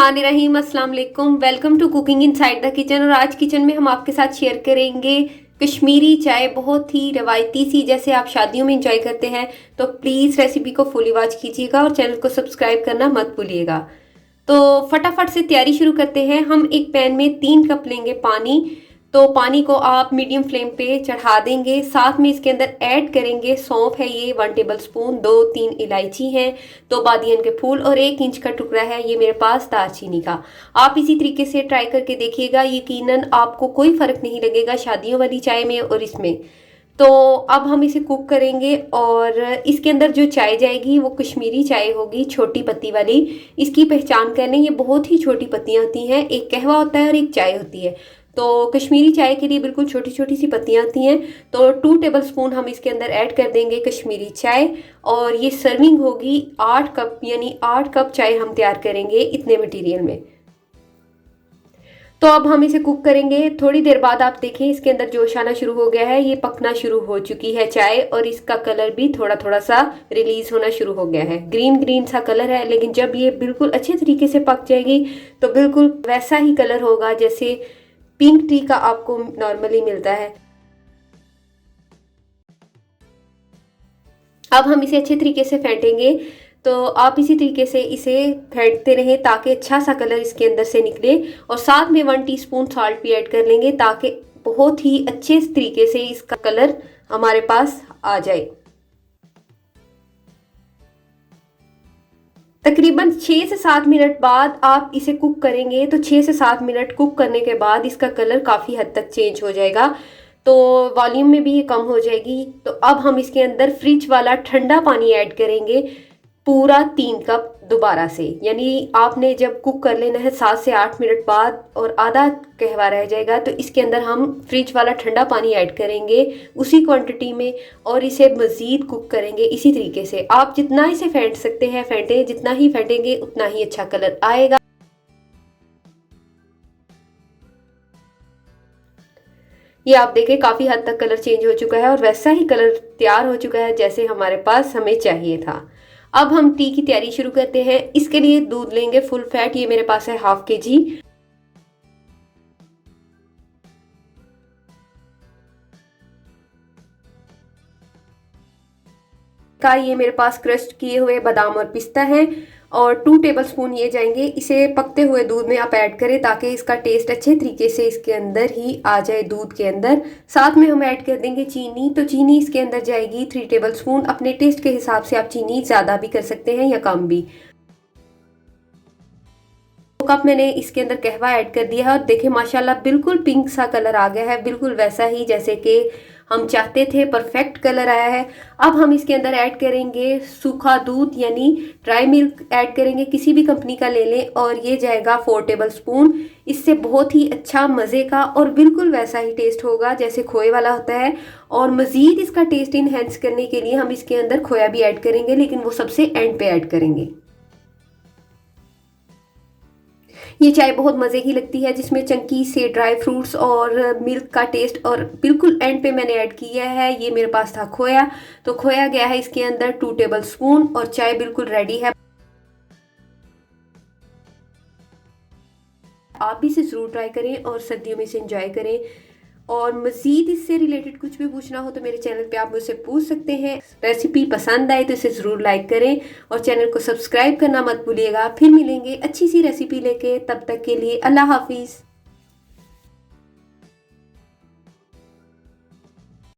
बिस्मिल्लाहिर्रहमानिर्रहीम, अस्सलाम वालेकुम। Welcome to cooking inside the kitchen. और आज किचन में हम आपके साथ शेयर करेंगे कश्मीरी चाय, बहुत ही रवायती सी, जैसे आप शादियों में इंजॉय करते हैं। तो प्लीज़ रेसिपी को फुली वॉच कीजिएगा और चैनल को सब्सक्राइब करना मत भूलिएगा। तो फटाफट से तैयारी शुरू करते हैं। हम एक पैन में 3 कप लेंगे पानी। तो पानी को आप मीडियम फ्लेम पे चढ़ा देंगे। साथ में इसके अंदर ऐड करेंगे सौंफ है ये 1 टेबल स्पून, 2-3 इलायची हैं, 2 बादियन के फूल और 1 इंच का टुकड़ा है ये मेरे पास दालचीनी का। आप इसी तरीके से ट्राई करके देखिएगा, यकीनन आपको कोई फ़र्क नहीं लगेगा शादियों वाली चाय में और इसमें। तो अब हम इसे कुक करेंगे और इसके अंदर जो चाय जाएगी वो कश्मीरी चाय होगी, छोटी पत्ती वाली। इसकी पहचान कर लें, ये बहुत ही छोटी पत्तियां होती हैं। एक कहवा होता है और एक चाय होती है। तो कश्मीरी चाय के लिए बिल्कुल छोटी छोटी सी पत्तियां आती हैं। तो 2 टेबल स्पून हम इसके अंदर ऐड कर देंगे कश्मीरी चाय। और ये सर्विंग होगी 8 कप, यानी 8 कप चाय हम तैयार करेंगे इतने मटेरियल में। तो अब हम इसे कुक करेंगे। थोड़ी देर बाद आप देखें इसके अंदर जोश आना शुरू हो गया है, ये पकना शुरू हो चुकी है चाय और इसका कलर भी थोड़ा थोड़ा सा रिलीज होना शुरू हो गया है। ग्रीन ग्रीन सा कलर है, लेकिन जब ये बिल्कुल अच्छे तरीके से पक जाएगी तो बिल्कुल वैसा ही कलर होगा जैसे पिंक टी का आपको नॉर्मली मिलता है। अब हम इसे अच्छे तरीके से फेंटेंगे। तो आप इसी तरीके से इसे फेंटते रहें ताकि अच्छा सा कलर इसके अंदर से निकले। और साथ में 1 टीस्पून सॉल्ट भी ऐड कर लेंगे ताकि बहुत ही अच्छे तरीके से इसका कलर हमारे पास आ जाए। तकरीबन 6 से 7 मिनट बाद आप इसे कुक करेंगे। तो 6 से 7 मिनट कुक करने के बाद इसका कलर काफ़ी हद तक चेंज हो जाएगा, तो वॉल्यूम में भी ये कम हो जाएगी। तो अब हम इसके अंदर फ्रिज वाला ठंडा पानी ऐड करेंगे, पूरा 3 कप दोबारा से। यानी आपने जब कुक कर लेना है 7 से 8 मिनट बाद और आधा कहवा रह जाएगा, तो इसके अंदर हम फ्रिज वाला ठंडा पानी ऐड करेंगे उसी क्वांटिटी में और इसे मज़ीद कुक करेंगे इसी तरीके से। आप जितना इसे फेंट सकते हैं फेंटें, जितना ही फेंटेंगे उतना ही अच्छा कलर आएगा। ये आप देखें काफ़ी हद तक कलर चेंज हो चुका है और वैसा ही कलर तैयार हो चुका है जैसे हमारे पास हमें चाहिए था। अब हम टी की तैयारी शुरू करते हैं। इसके लिए दूध लेंगे फुल फैट, ये मेरे पास है ½ kg। का ये मेरे पास क्रस्ट किए हुए बादाम और पिस्ता है और 2 टेबल स्पून ये जाएंगे। इसे पकते हुए दूध में आप ऐड करें ताकि इसका टेस्ट अच्छे तरीके से इसके अंदर ही आ जाए दूध के अंदर। साथ में हम ऐड कर देंगे चीनी। तो चीनी इसके अंदर जाएगी 3 टेबल स्पून। अपने टेस्ट के हिसाब से आप चीनी ज़्यादा भी कर सकते हैं या कम भी। 2 कप मैंने इसके अंदर कहवा ऐड कर दिया है और देखें माशाल्लाह बिल्कुल पिंक सा कलर आ गया है, बिल्कुल वैसा ही जैसे कि हम चाहते थे, परफेक्ट कलर आया है। अब हम इसके अंदर ऐड करेंगे सूखा दूध, यानी ड्राई मिल्क ऐड करेंगे, किसी भी कंपनी का ले लें और ये जाएगा 4 टेबल स्पून। इससे बहुत ही अच्छा मज़े का और बिल्कुल वैसा ही टेस्ट होगा जैसे खोए वाला होता है। और मज़ीद इसका टेस्ट इनहेंस करने के लिए हम इसके अंदर खोया भी ऐड करेंगे, लेकिन वो सबसे एंड पे ऐड करेंगे। ये चाय बहुत मज़े की लगती है जिसमें चंकी से ड्राई फ्रूट्स और मिल्क का टेस्ट। और बिल्कुल एंड पे मैंने ऐड किया है, ये मेरे पास था खोया, तो खोया गया है इसके अंदर 2 टेबल स्पून और चाय बिल्कुल रेडी है। आप भी इसे ज़रूर ट्राई करें और सर्दियों में इसे एंजॉय करें। और मज़ीद इससे रिलेटेड कुछ भी पूछना हो तो मेरे चैनल पे आप मुझसे पूछ सकते हैं। रेसिपी पसंद आए तो इसे ज़रूर लाइक करें और चैनल को सब्सक्राइब करना मत भूलिएगा। फिर मिलेंगे अच्छी सी रेसिपी लेके, तब तक के लिए अल्लाह हाफिज़।